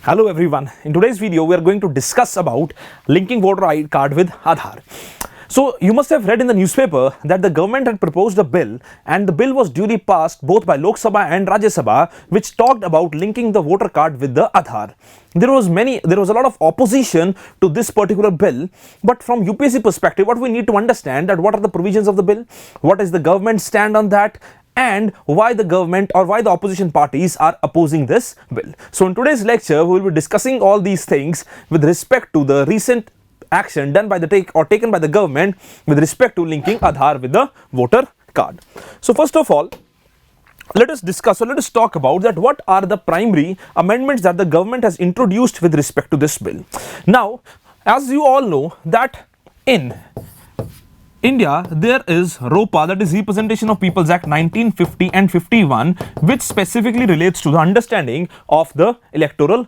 Hello everyone. In today's video, we are going to discuss about linking voter ID card with Aadhaar. So you must have read in the newspaper that the government had proposed a bill and the bill was duly passed both by Lok Sabha and Rajya Sabha, which talked about linking the voter card with the Aadhaar. There was a lot of opposition to this particular bill, but from UPSC perspective, what we need to understand that what are the provisions of the bill, what is the government stand on that, and why the government or why the opposition parties are opposing this bill. So in today's lecture, we will be discussing all these things with respect to the recent action done by the taken by the government with respect to linking Aadhaar with the voter card. So first of all, let us talk about that what are the primary amendments that the government has introduced with respect to this bill. Now, as you all know that in India, there is ROPA, that is Representation of People's Act 1950 and 51, which specifically relates to the understanding of the electoral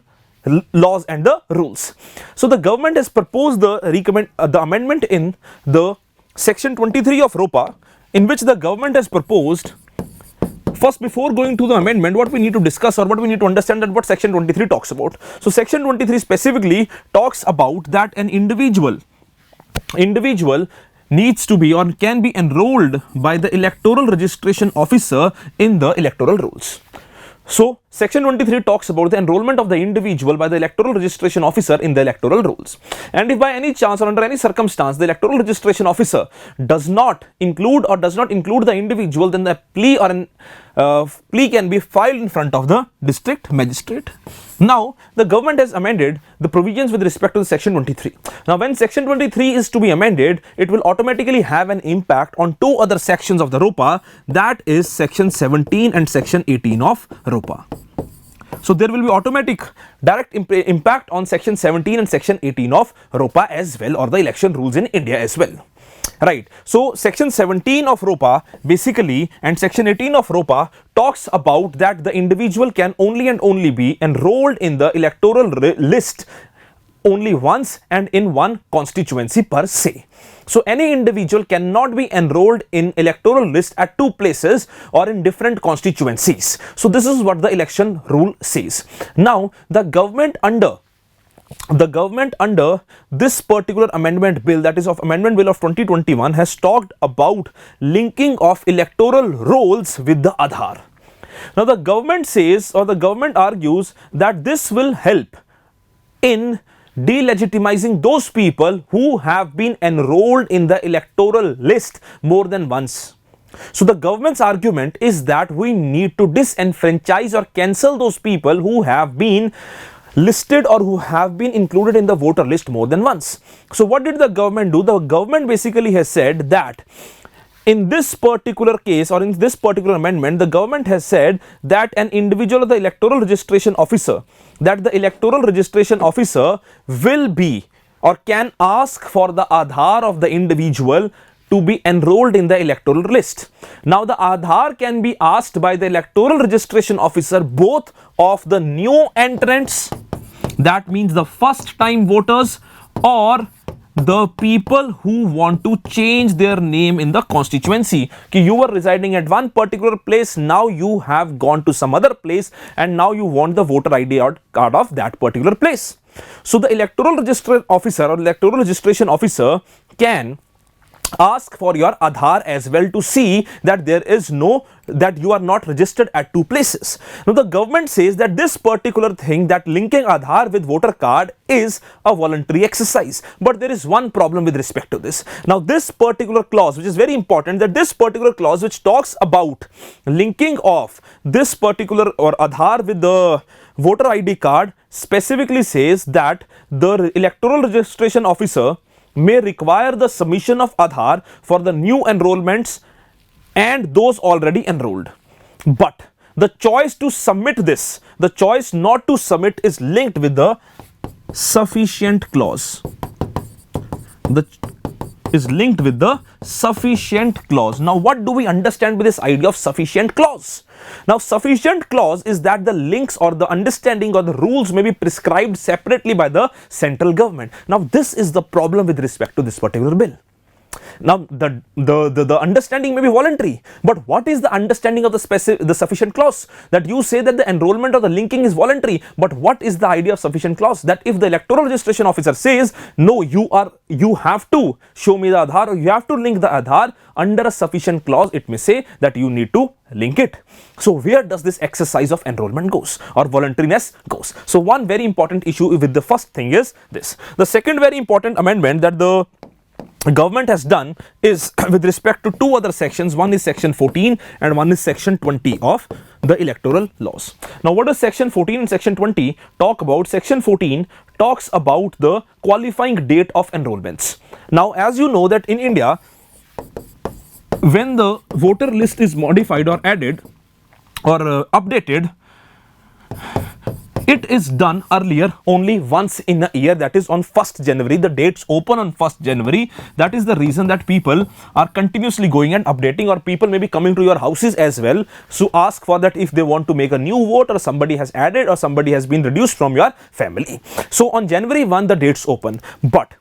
laws and the rules. So the government has proposed the amendment in the section 23 of ROPA, in which the government has proposed, first before going to the amendment, what we need to discuss or what we need to understand that what section 23 talks about. So section 23 specifically talks about that an individual needs to be or can be enrolled by the electoral registration officer in the electoral rolls. So section 23 talks about the enrollment of the individual by the electoral registration officer in the electoral rolls. And if by any chance or under any circumstance the electoral registration officer does not include the individual, then the plea can be filed in front of the district magistrate. Now the government has amended the provisions with respect to section 23. Now when section 23 is to be amended, it will automatically have an impact on two other sections of the ROPA, that is section 17 and section 18 of ROPA. So there will be automatic direct impact on section 17 and section 18 of ROPA as well, or the election rules in India as well. Right. So section 17 of ROPA basically and section 18 of ROPA talks about that the individual can only and only be enrolled in the electoral list only once and in one constituency per se. So any individual cannot be enrolled in electoral list at two places or in different constituencies. So this is what the election rule says. Now the government under this particular amendment bill, that is of amendment bill of 2021, has talked about linking of electoral rolls with the Aadhaar. Now the government says, or the government argues, that this will help in delegitimizing those people who have been enrolled in the electoral list more than once. So the government's argument is that we need to disenfranchise or cancel those people who have been listed or who have been included in the voter list more than once. So what did the government do? The government basically has said that in this particular case or in this particular amendment, the government has said that an individual of the electoral registration officer, that the electoral registration officer will be or can ask for the Aadhaar of the individual to be enrolled in the electoral list. Now the Aadhaar can be asked by the electoral registration officer both of the new entrants, that means the first time voters, or the people who want to change their name in the constituency. You were residing at one particular place, now you have gone to some other place and now you want the voter ID card of that particular place. So the electoral registration officer or electoral registration officer can ask for your Aadhaar as well to see that that you are not registered at two places. Now the government says that this particular thing, that linking Aadhaar with voter card, is a voluntary exercise, but there is one problem with respect to this. Now this particular clause, which is very important, that this particular clause which talks about linking of this particular or Aadhaar with the voter ID card, specifically says that the electoral registration officer may require the submission of Aadhaar for the new enrollments and those already enrolled. But the choice to submit this, the choice not to submit, is linked with the sufficient clause. Now what do we understand with this idea of sufficient clause? Now sufficient clause is that the links or the understanding or the rules may be prescribed separately by the central government. Now this is the problem with respect to this particular bill. Now, the understanding may be voluntary, but what is the understanding of the sufficient clause? That you say that the enrollment or the linking is voluntary, but what is the idea of sufficient clause? That if the electoral registration officer says, no, you have to show me the Aadhaar, or you have to link the Aadhaar, under a sufficient clause, it may say that you need to link it. So where does this exercise of enrollment goes, or voluntariness goes? So one very important issue with the first thing is this. The second very important amendment that the government has done is with respect to two other sections. One is section 14 and one is section 20 of the electoral laws. Now, what does section 14 and section 20 talk about? Section 14 talks about the qualifying date of enrollments. Now, as you know that in India, when the voter list is modified or added or updated, it is done earlier only once in a year, that is on 1st January. The dates open on 1st January. That is the reason that people are continuously going and updating, or people may be coming to your houses as well to ask for that if they want to make a new vote, or somebody has added, or somebody has been reduced from your family. So on January 1 the dates open, but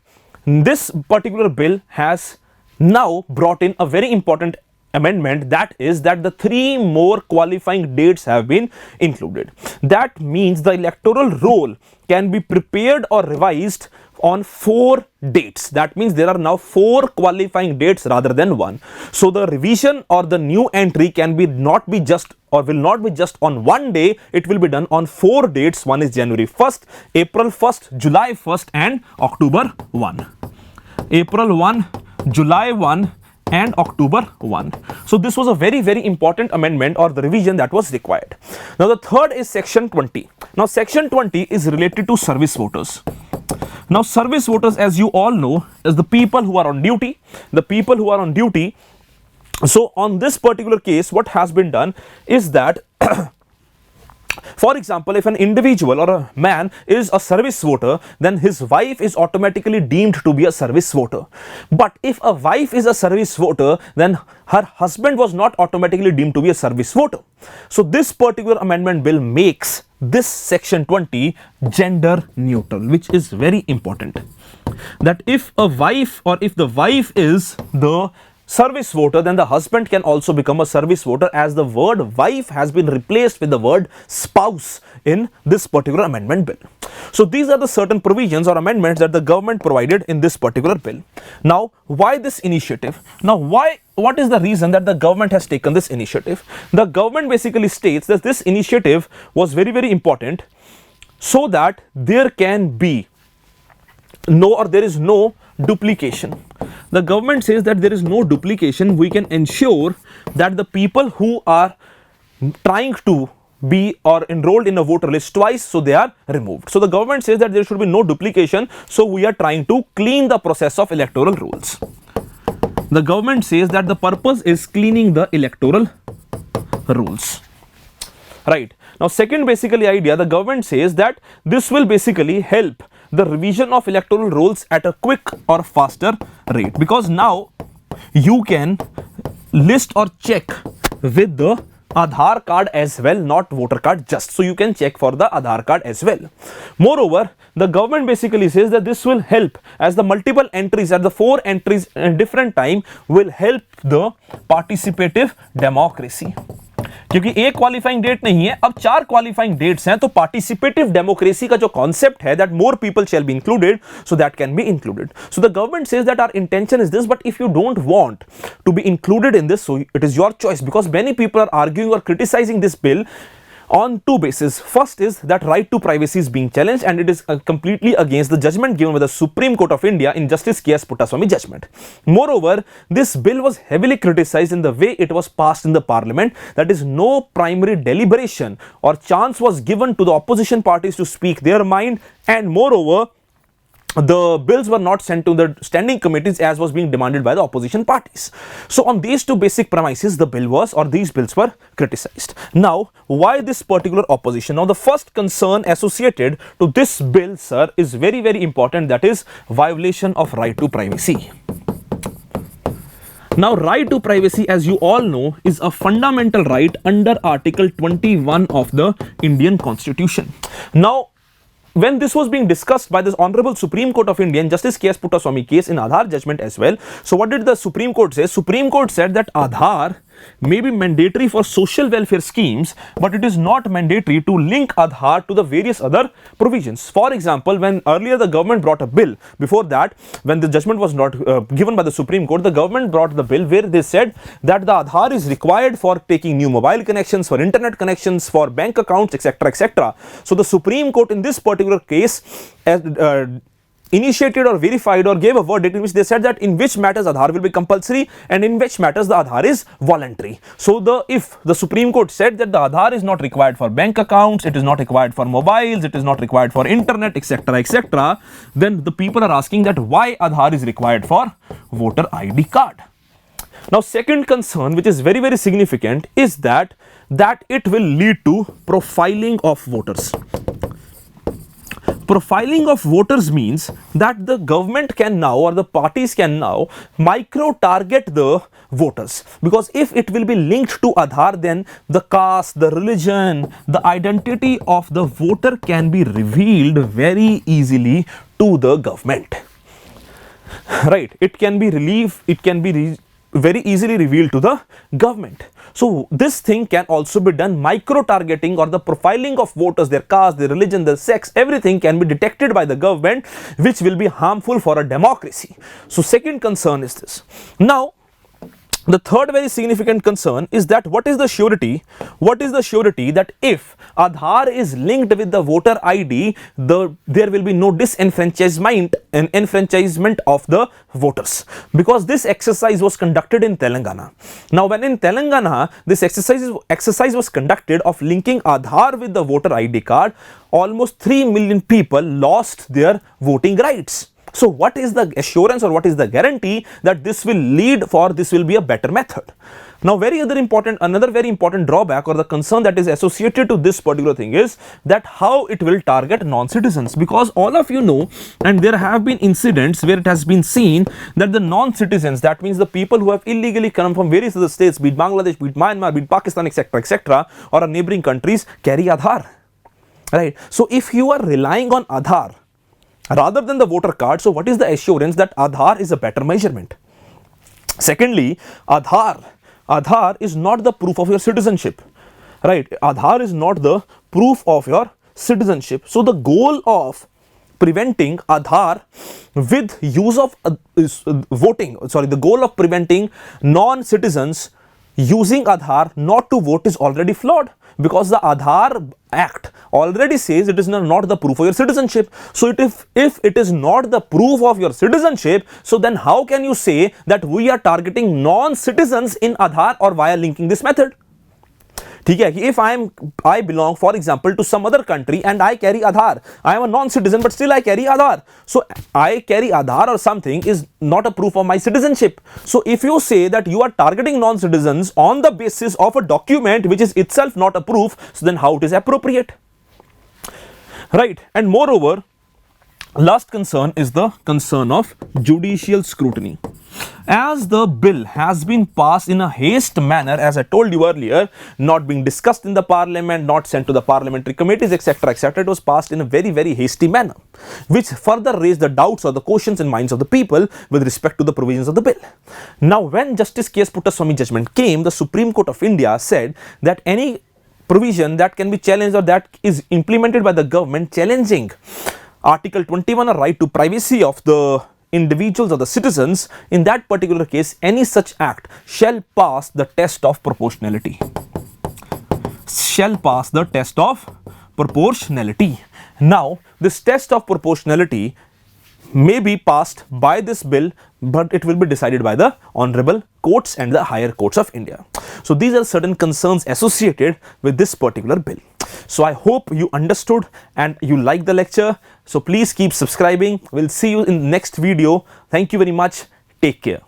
this particular bill has now brought in a very important amendment, that is that the 3 more qualifying dates have been included. That means the electoral roll can be prepared or revised on 4 dates. That means there are now 4 qualifying dates rather than 1. So the revision or the new entry can be not be just or will not be just on one day, it will be done on 4 dates. One is January 1st, April 1st, July 1st and October 1. April 1, July 1 and October 1. So this was a very, very important amendment or the revision that was required. Now the third is section 20. Now section 20 is related to service voters. Now service voters, as you all know, is the people who are on duty. The people who are on duty. So on this particular case, what has been done is that for example, if an individual or a man is a service voter, then his wife is automatically deemed to be a service voter. But if a wife is a service voter, then her husband was not automatically deemed to be a service voter. So this particular amendment bill makes this section 20 gender neutral, which is very important. That if a wife or if the wife is the service voter, then the husband can also become a service voter, as the word wife has been replaced with the word spouse in this particular amendment bill. So these are the certain provisions or amendments that the government provided in this particular bill. Now, why this initiative? Now, what is the reason that the government has taken this initiative? The government basically states that this initiative was very, very important so that there can be there is no duplication. The government says that there is no duplication. We can ensure that the people who are trying to be or enrolled in a voter list twice, so they are removed. So the government says that there should be no duplication. So we are trying to clean the process of electoral rolls. The government says that the purpose is cleaning the electoral rolls. Right. Now, second basically idea, the government says that this will basically help the revision of electoral rolls at a quick or faster rate, because now you can list or check with the Aadhaar card as well, not voter card just. So you can check for the Aadhaar card as well. Moreover, the government basically says that this will help, as the multiple entries at the 4 entries at different time will help the participative democracy. क्योंकि एक qualifying date नहीं है, अब 4 qualifying dates हैं, तो participative democracy का जो concept है, that more people shall be included, so that can be included. So the government says that our intention is this, but if you don't want to be included in this, so it is your choice, because many people are arguing और criticizing this bill on 2 bases. First is that right to privacy is being challenged, and it is completely against the judgment given by the Supreme Court of India in Justice K.S. Puttaswamy judgment. Moreover, this bill was heavily criticized in the way it was passed in the parliament, that is no primary deliberation or chance was given to the opposition parties to speak their mind, and moreover, the bills were not sent to the standing committees as was being demanded by the opposition parties. So on these 2 basic premises, the bill was, or these bills were criticized. Now, why this particular opposition? Now, the first concern associated to this bill, sir, is very, very important, that is violation of right to privacy. Now, right to privacy, as you all know, is a fundamental right under Article 21 of the Indian Constitution. Now, when this was being discussed by this Honorable Supreme Court of India in Justice K.S. Puttaswamy case in Aadhaar judgment as well. So what did the Supreme Court say? Supreme Court said that Aadhaar may be mandatory for social welfare schemes, but it is not mandatory to link Aadhaar to the various other provisions. For example, when earlier the government brought a bill, before that, when the judgment was not given by the Supreme Court, the government brought the bill where they said that the Aadhaar is required for taking new mobile connections, for internet connections, for bank accounts, etc., etc. So the Supreme Court in this particular case initiated or verified or gave a verdict in which they said that in which matters Aadhaar will be compulsory and in which matters the Aadhaar is voluntary. So if the Supreme Court said that the Aadhaar is not required for bank accounts, it is not required for mobiles, it is not required for internet, etc., etc., then the people are asking that why Aadhaar is required for voter ID card. Now, second concern, which is very, very significant, is that it will lead to profiling of voters. Profiling of voters means that the government can now, or the parties can now, micro-target the voters, because if it will be linked to Aadhaar, then the caste, the religion, the identity of the voter can be revealed very easily to the government. Right? It can be very easily revealed to the government. So this thing can also be done. Micro-targeting or the profiling of voters, their caste, their religion, their sex, everything can be detected by the government, which will be harmful for a democracy. So second concern is this. Now, the third very significant concern is that what is the surety that if Aadhaar is linked with the voter ID, there will be no disenfranchisement and enfranchisement of the voters, because this exercise was conducted in Telangana. Now, when in Telangana this exercise was conducted of linking Aadhaar with the voter ID card, almost 3 million people lost their voting rights. So what is the assurance or what is the guarantee that this will be a better method? Now, another very important drawback or the concern that is associated to this particular thing is that how it will target non-citizens, because all of you know, and there have been incidents where it has been seen that the non-citizens, that means the people who have illegally come from various other states, be it Bangladesh, be it Myanmar, be it Pakistan, etc., etc., or neighboring countries, carry Aadhaar. Right? So if you are relying on Aadhaar rather than the voter card, so what is the assurance that Aadhaar is a better measurement? Secondly, Aadhaar is not the proof of your citizenship, right? Aadhaar is not the proof of your citizenship. So the goal of preventing Aadhaar with use of the goal of preventing non-citizens using Aadhaar not to vote is already flawed, because the Aadhaar Act already says it is not the proof of your citizenship. So if it is not the proof of your citizenship, so then how can you say that we are targeting non-citizens in Aadhaar or via linking this method? If I belong, for example, to some other country and I carry Aadhaar, I am a non-citizen but still I carry Aadhaar. So I carry Aadhaar or something is not a proof of my citizenship. So if you say that you are targeting non-citizens on the basis of a document which is itself not a proof, so then how it is appropriate? Right? And moreover, last concern is the concern of judicial scrutiny. As the bill has been passed in a haste manner, as I told you earlier, not being discussed in the parliament, not sent to the parliamentary committees, etc., etc., it was passed in a very, very hasty manner, which further raised the doubts or the questions in minds of the people with respect to the provisions of the bill. Now, when Justice K.S. Puttaswamy judgment came, the Supreme Court of India said that any provision that can be challenged or that is implemented by the government challenging Article 21, a right to privacy of the individuals or the citizens, in that particular case, any such act shall pass the test of proportionality. Shall pass the test of proportionality. Now, this test of proportionality may be passed by this bill, but it will be decided by the honorable courts and the higher courts of India. So these are certain concerns associated with this particular bill. So I hope you understood and you like the lecture. So please keep subscribing. We'll see you in the next video. Thank you very much. Take care.